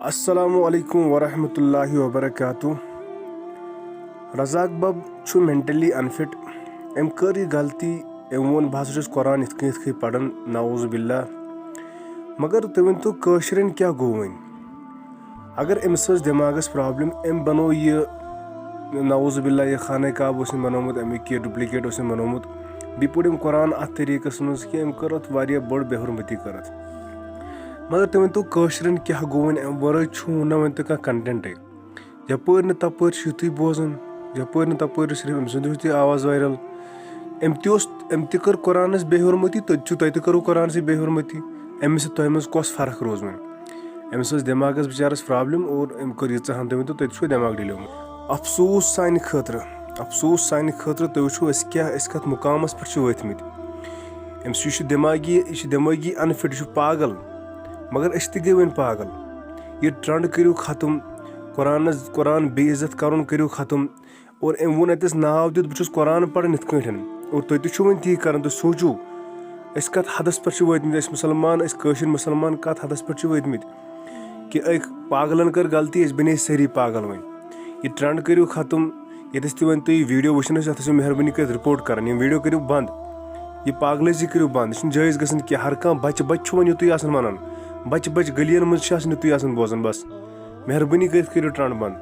अस्सलामु अलैकुम वरहमतुल्लाहि वबरकातुह। रज़ाक बब छु मेंटली अनफिट। अम कर यह गलती, अम वोन बह कुरान इथ पढ़न नाउज़ बिल्ला। मगर तुम वन तो कशरन क्या गो वन। अगर अमिस दिमागस प्रॉब्लम, अम बनो यह नाउज़ बिल्ला यह खाना काब बनोमुत, अमिक यह डुप्लिकेट बनोमुत। बी पोड़ अम कुरान अत तरीकस मज कि अम कर वारिया बड़ बेहुरमती कर। मगर तुम तो कशरन क्या गो वन, अम वर ना वन तो कंटेंट यपर न तपर युत बोजान, यपर न तपर सिर्फ अम सुंद आवाज़ वायरल। अम कर कुरानस बेहुरमती, तुम करो कुरान से बेहुरमती। अमिस तुम मज कस फर्क रोज वन। अमिस दिमागस बेचारस प्रॉब्लम और अम कर यह तुम तो तुम दिमाग डिलोमुत। अफसोस सान खतर, अफसोस सान खतर। तुम वो क्या कत मुकामस पे वतमित। अमिस दिमागी अनफिट, पागल। मगर अस गई वन पागल। यह ट्रेंड करो खत्म, कुरान बेइज्जत कर करो खत्म। और अम वोन अतस नाव दित बहुत कुरान पढ़न इत और तुम वन ती कर। तुम सोचो अस कत हदस पे वतमित, मुसलमान, कशर मुसलमान कत हदस पे वतमित कि एक पागलन कर गलती, बने सारी पागल। वन यह ट्रेंड करो खत्म। ये वन तुम वीडियो वुचन अत मेहरबानी कर रिपोर्ट कर। वीडियो करो बंद, यह पागलजी करो बंद। यह जायज़ गसन कि हर कह बच्चे वन युत वन। बच्चे गलियन मज तुम बोजान। बस मेहरबानी कर ट्रेंड बंद।